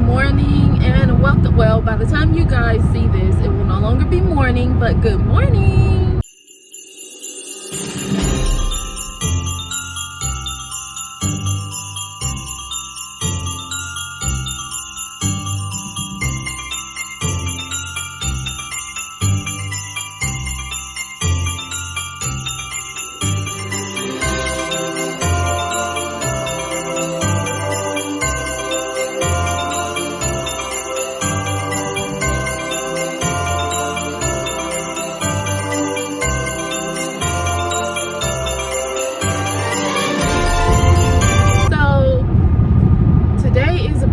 morning and welcome. Well, by the time you guys see this, it will no longer be morning, but good morning.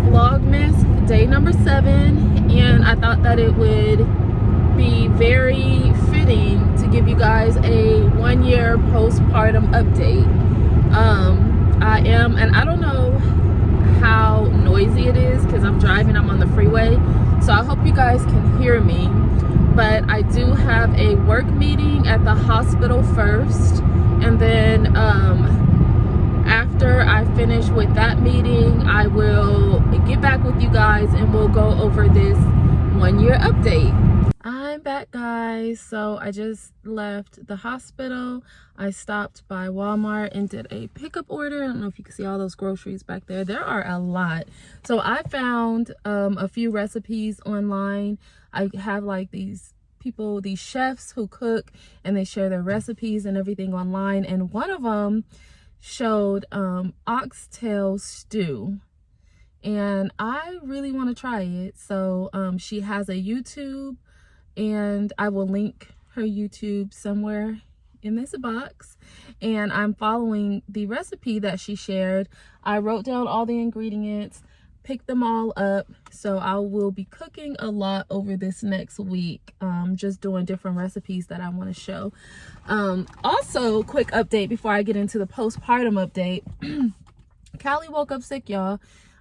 Vlogmas day number 7, and I thought that it would be very fitting to give you guys a 1-year postpartum update. And I don't know how noisy it is because I'm driving, I'm on the freeway, so I hope you guys can hear me. But I do have a work meeting at the hospital first, and then after I finish with that meeting, I will get back with you guys and we'll go over this 1-year update. I'm back, guys. So I just left the hospital. I stopped by Walmart and did a pickup order. I don't know if you can see all those groceries back there. There are a lot. So I found a few recipes online. I have like these people, these chefs who cook, and they share their recipes and everything online. And one of them showed oxtail stew, and I really want to try it. So she has a YouTube, and I will link her YouTube somewhere in this box, and I'm following the recipe that she shared. I wrote down all the ingredients, picked them all up, so I will be cooking a lot over this next week, just doing different recipes that I want to show. Also, quick update before I get into the postpartum update. Callie woke up sick, y'all.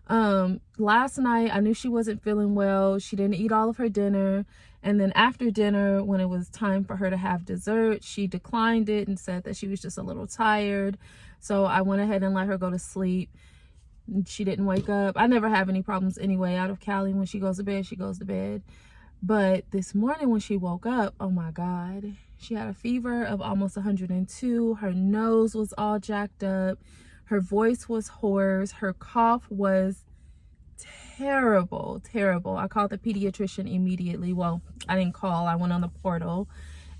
Last night I knew she wasn't feeling well. She didn't eat all of her dinner, and then after dinner, when it was time for her to have dessert, she declined it and said that she was just a little tired. So I went ahead and let her go to sleep. She didn't wake up. I never have any problems anyway out of Callie. When she goes to bed, she goes to bed. But this morning when she woke up, oh my God, she had a fever of almost 102. Her nose was all jacked up. Her voice was hoarse. Her cough was terrible, terrible. I called the pediatrician immediately. Well, I didn't call. I went on the portal,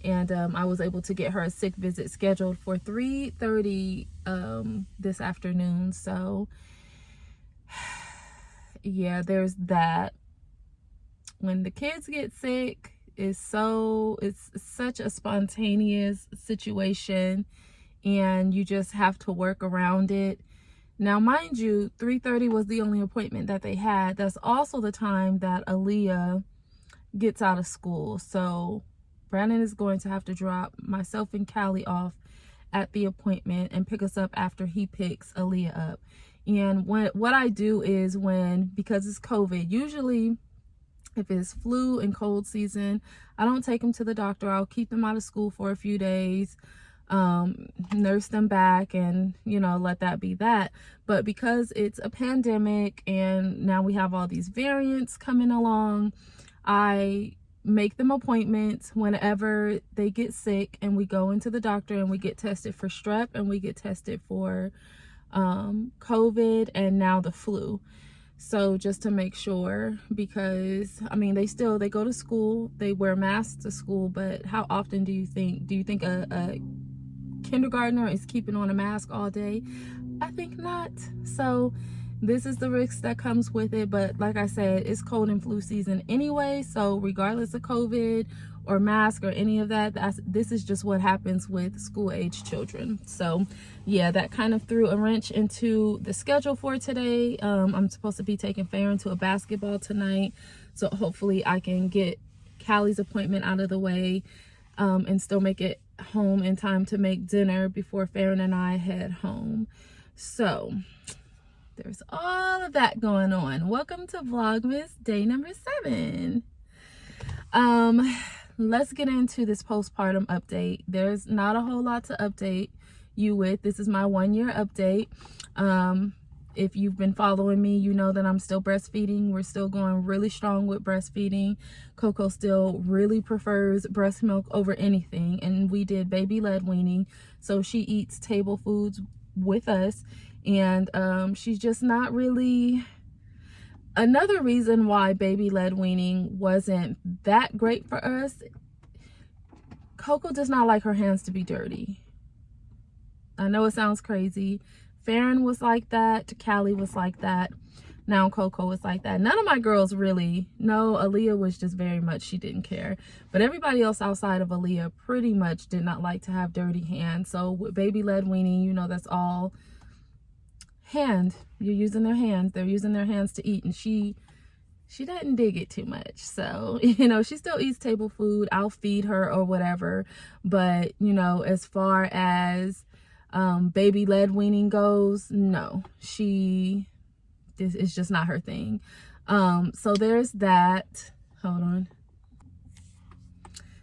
and I was able to get her a sick visit scheduled for 3:30 this afternoon. So yeah, there's that. When the kids get sick, it's such a spontaneous situation, and you just have to work around it. Now, mind you, 3:30 was the only appointment that they had. That's also the time that Aaliyah gets out of school. So Brandon is going to have to drop myself and Callie off at the appointment and pick us up after he picks Aaliyah up. And what I do is, because it's COVID, usually if it's flu and cold season, I don't take them to the doctor. I'll keep them out of school for a few days, nurse them back, and let that be that. But because it's a pandemic and now we have all these variants coming along, I make them appointments whenever they get sick, and we go into the doctor and we get tested for strep, and we get tested for COVID, and now the flu. So just to make sure, because I mean, they go to school, they wear masks to school, but how often do you think a kindergartner is keeping on a mask all day? I think not. So this is the risk that comes with it. But like I said, it's cold and flu season anyway, so regardless of COVID or mask or any of that, this is just what happens with school age children. So yeah, that kind of threw a wrench into the schedule for today. I'm supposed to be taking Farron to a basketball tonight, so hopefully I can get Callie's appointment out of the way, and still make it home in time to make dinner before Farron and I head home. So there's all of that going on. Welcome to Vlogmas day number 7. Let's get into this postpartum update. There's not a whole lot to update you with. This is my 1-year update. if you've been following me, you know that I'm still breastfeeding. We're still going really strong with breastfeeding. Coco still really prefers breast milk over anything, and we did baby-led weaning, so she eats table foods with us, and she's just not really. Another reason why baby-led weaning wasn't that great for us, Coco does not like her hands to be dirty. I know it sounds crazy. Farron was like that. Callie was like that. Now Coco was like that. None of my girls really. No, Aaliyah was just very much, she didn't care. But everybody else outside of Aaliyah pretty much did not like to have dirty hands. So with baby-led weaning, you know, that's all hand. You're using their hands. They're using their hands to eat. And she doesn't dig it too much. So, you know, she still eats table food. I'll feed her or whatever. But, you know, as far as baby-led weaning goes, no, it's just not her thing. So there's that. Hold on.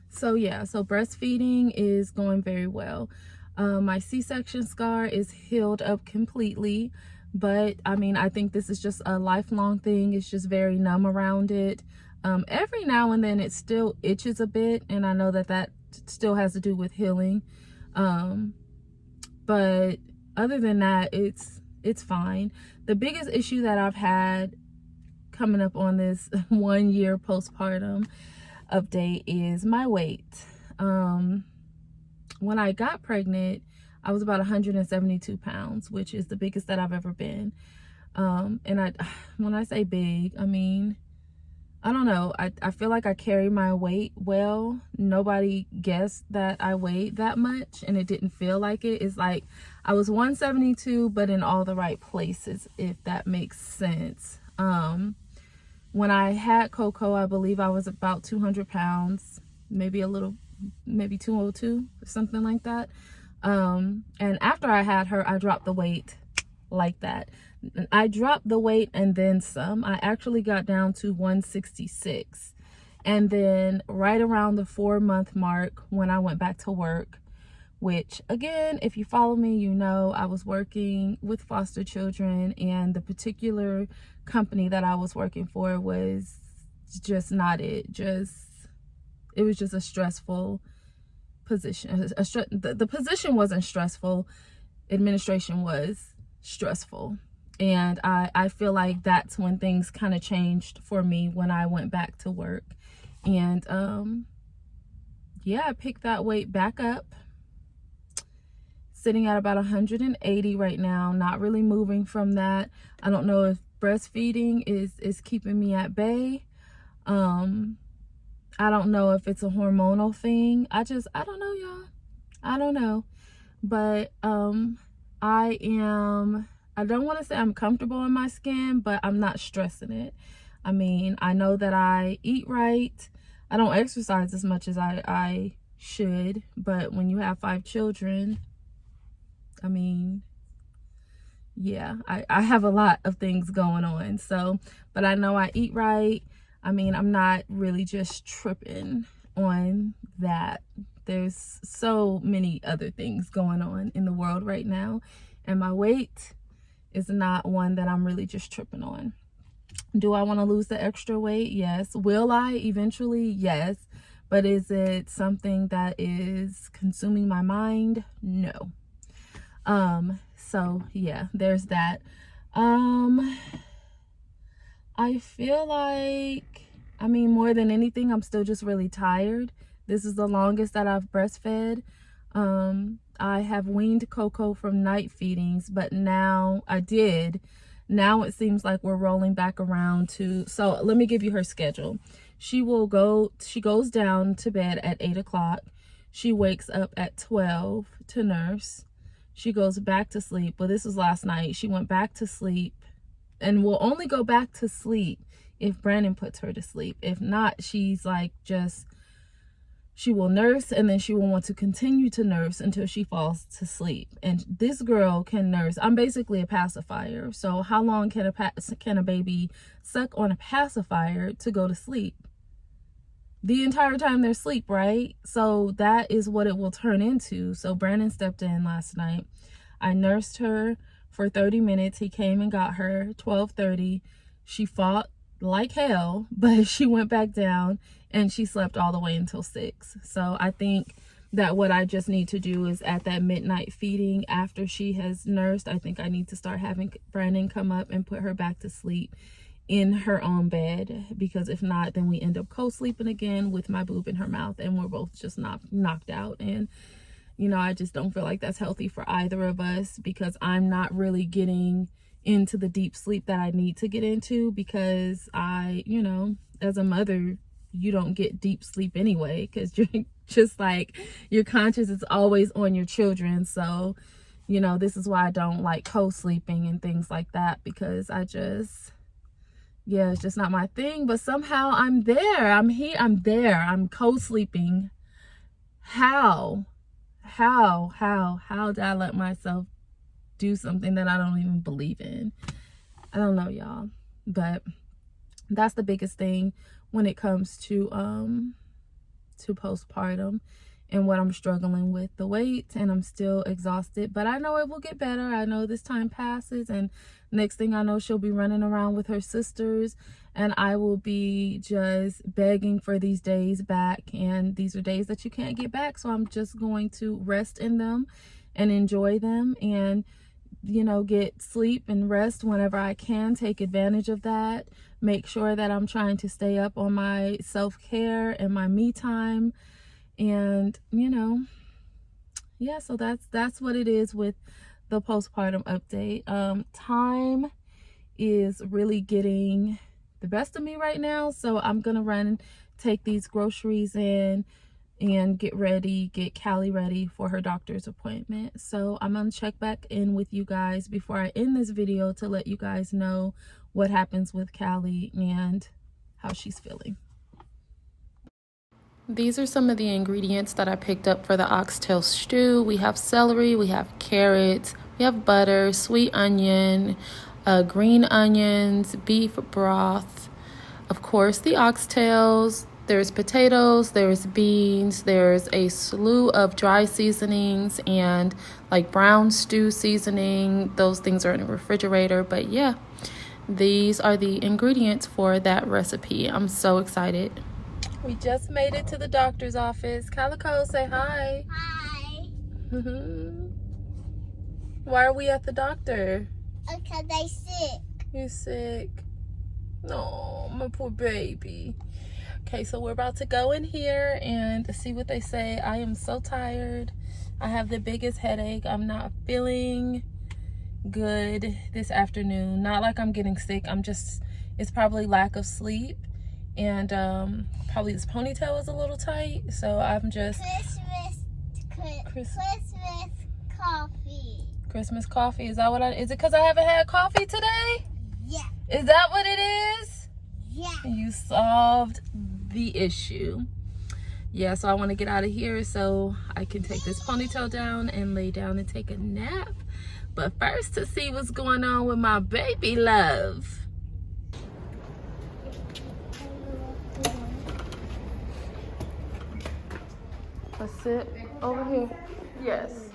So yeah, so breastfeeding is going very well. My C-section scar is healed up completely, but I mean, I think this is just a lifelong thing. It's just very numb around it. Every now and then it still itches a bit, and I know that that still has to do with healing. But other than that, it's fine. The biggest issue that I've had coming up on this 1 year postpartum update is my weight. When I got pregnant, I was about 172 pounds, which is the biggest that I've ever been. And when I say big, I mean, I don't know. I feel like I carry my weight well. Nobody guessed that I weighed that much, and it didn't feel like it. It's like I was 172, but in all the right places, if that makes sense. When I had Coco, I believe I was about 200 pounds, maybe 202 or something like that. And after I had her, I dropped the weight like that. I dropped the weight and then some. I actually got down to 166. And then right around the 4-month mark, when I went back to work, which again, if you follow me, you know I was working with foster children, and the particular company that I was working for was just not it. It was just a stressful position. The position wasn't stressful. Administration was stressful. And I feel like that's when things kind of changed for me when I went back to work. And yeah, I picked that weight back up, sitting at about 180 right now, not really moving from that. I don't know if breastfeeding is keeping me at bay. I don't know if it's a hormonal thing. I don't know, y'all. I don't know. But I don't want to say I'm comfortable in my skin, but I'm not stressing it. I mean, I know that I eat right. I don't exercise as much as I should, but when you have 5 children, I mean, yeah, I have a lot of things going on. So, but I know I eat right. I mean, I'm not really just tripping on that. There's so many other things going on in the world right now, and my weight is not one that I'm really just tripping on. Do I want to lose the extra weight? Yes. Will I eventually? Yes. But is it something that is consuming my mind? No. So yeah, there's that. I feel like, I mean, more than anything, I'm still just really tired. This is the longest that I've breastfed. I have weaned Coco from night feedings, but now it seems like we're rolling back around to, so let me give you her schedule. She goes down to bed at 8 o'clock. She wakes up at 12 to nurse. She goes back to sleep. Well, this was last night. She went back to sleep, and will only go back to sleep if Brandon puts her to sleep. If not, she's like she will nurse, and then she will want to continue to nurse until she falls to sleep. And this girl can nurse. I'm basically a pacifier. So how long can a baby suck on a pacifier to go to sleep? The entire time they're asleep, right? So that is what it will turn into. So Brandon stepped in last night. I nursed her for 30 minutes. He came and got her 12:30. She fought like hell, but she went back down and she slept all the way until 6. So I think that what I just need to do is at that midnight feeding after she has nursed, I think I need to start having Brandon come up and put her back to sleep in her own bed, because if not, then we end up co-sleeping again with my boob in her mouth and we're both just knocked out. And you know, I just don't feel like that's healthy for either of us, because I'm not really getting into the deep sleep that I need to get into, because I, you know, as a mother, you don't get deep sleep anyway, because you're just like, your conscience is always on your children. So, you know, this is why I don't like co-sleeping and things like that, because I just, yeah, it's just not my thing. But somehow I'm there. I'm here. I'm there. I'm co-sleeping. How did I let myself do something that I don't even believe in? I don't know, y'all. But that's the biggest thing when it comes to postpartum and what I'm struggling with, the weight, and I'm still exhausted, but I know it will get better. I know this time passes, and next thing I know, she'll be running around with her sisters, and I will be just begging for these days back. And these are days that you can't get back, so I'm just going to rest in them and enjoy them, and you know, get sleep and rest whenever I can. Take advantage of that. Make sure that I'm trying to stay up on my self-care and my me time. And you know, yeah, so that's what it is with the postpartum update. Time is really getting the best of me right now, so I'm gonna run, take these groceries in and get Callie ready for her doctor's appointment. So I'm gonna check back in with you guys before I end this video to let you guys know what happens with Callie and how she's feeling. These are some of the ingredients that I picked up for the oxtail stew. We have celery, we have carrots, we have butter, sweet onion, green onions, beef broth, of course the oxtails, there's potatoes, there's beans, there's a slew of dry seasonings and like brown stew seasoning. Those things are in the refrigerator, but yeah, these are the ingredients for that recipe. I'm so excited. We just made it to the doctor's office. Calico, say hi. Hi. Why are we at the doctor? Because I'm sick. You're sick. Oh, my poor baby. Okay, so we're about to go in here and see what they say. I am so tired. I have the biggest headache. I'm not feeling good this afternoon. Not like I'm getting sick. I'm just, it's probably lack of sleep. And probably this ponytail is a little tight, so I'm just Christmas coffee. Christmas coffee. Is that what is it because I haven't had coffee today? Yeah. Is that what it is? Yeah. You solved the issue. Yeah, so I want to get out of here so I can take this ponytail down and lay down and take a nap. But first, to see what's going on with my baby love. Let's sit over here. Yes.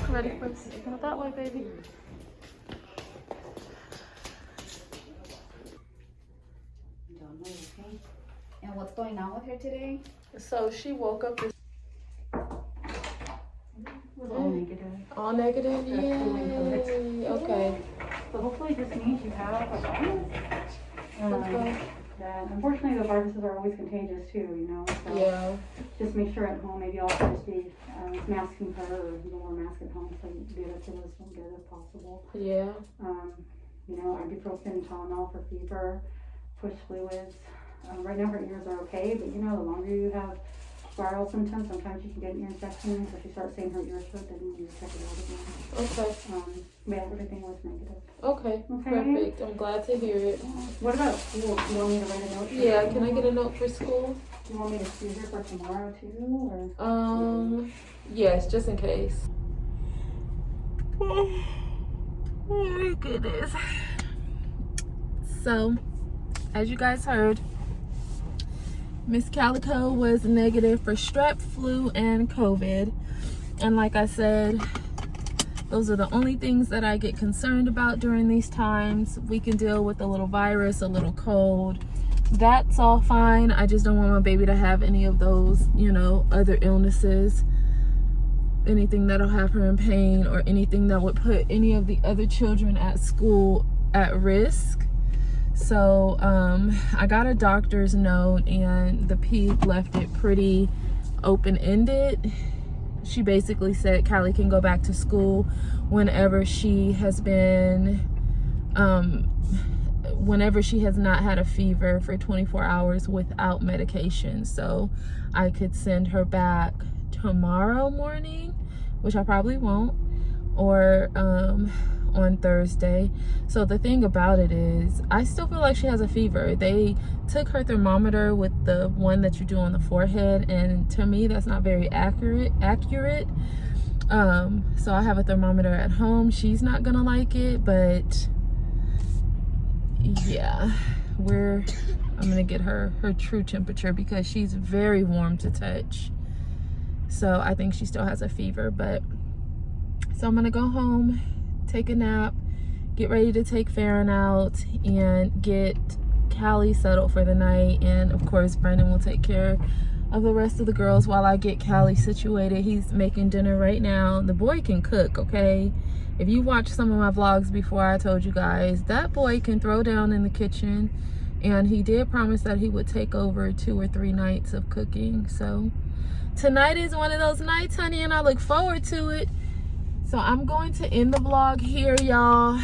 Ready for this? Go that way, baby. Okay. And what's going on with her today? So she woke up this All negative. all negative. Yay. Okay. So hopefully this means you have a virus. Okay. That unfortunately the viruses are always contagious too, you know. So Yeah. just make sure at home, maybe also just be masking her, or you don't wear a mask at home so the other kiddos don't get it if possible. Yeah. You know, ibuprofen, Tylenol for fever, push fluids. Right now her ears are okay, but you know, the longer you have viral symptoms, sometimes you can get an ear infection. So if you start saying her ears hurt, then you need to check it out again. Okay. Yeah, everything was negative. Okay. Okay. Perfect. I'm glad to hear it. What about school? Do you want me to write a note? Yeah. Can I get a note for school? Do you want me to see her for tomorrow too, or? Yes, just in case. Oh my goodness. So, as you guys heard, Miss Calico was negative for strep, flu, and COVID. And like I said, Those are the only things that I get concerned about during these times. We can deal with a little virus, a little cold. That's all fine. I just don't want my baby to have any of those, you know, other illnesses. Anything that'll have her in pain, or anything that would put any of the other children at school at risk. So I got a doctor's note, and the ped left it pretty open-ended. She basically said Callie can go back to school whenever she has been whenever she has not had a fever for 24 hours without medication. So I could send her back tomorrow morning, which I probably won't, or on Thursday. So the thing about it is, I still feel like she has a fever. They took her thermometer with the one that you do on the forehead, and to me that's not very accurate. So I have a thermometer at home. She's not gonna like it, but yeah, I'm gonna get her true temperature, because she's very warm to touch. So I think she still has a fever. But so I'm gonna go home, take a nap, get ready to take Farron out, and get Callie settled for the night. And of course Brandon will take care of the rest of the girls while I get Callie situated. He's making dinner right now. The boy can cook, okay? If you watched some of my vlogs before, I told you guys that boy can throw down in the kitchen, and he did promise that he would take over 2 or 3 nights of cooking. So tonight is one of those nights, honey, and I look forward to it. So I'm going to end the vlog here, y'all.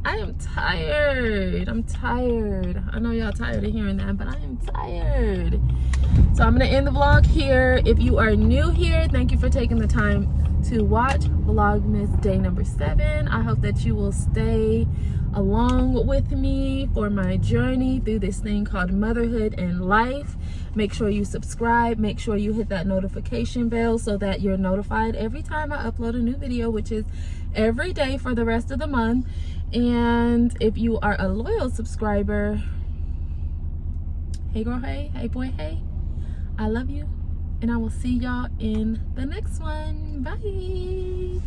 I am tired. I'm tired. I know y'all tired of hearing that, but I am tired. So I'm gonna end the vlog here. If you are new here, thank you for taking the time to watch Vlogmas day number 7. I hope that you will stay along with me for my journey through this thing called motherhood and life. Make sure you subscribe. Make sure you hit that notification bell so that you're notified every time I upload a new video, which is every day for the rest of the month. And if you are a loyal subscriber, hey girl, hey, hey boy, hey, I love you, and I will see y'all in the next one. Bye.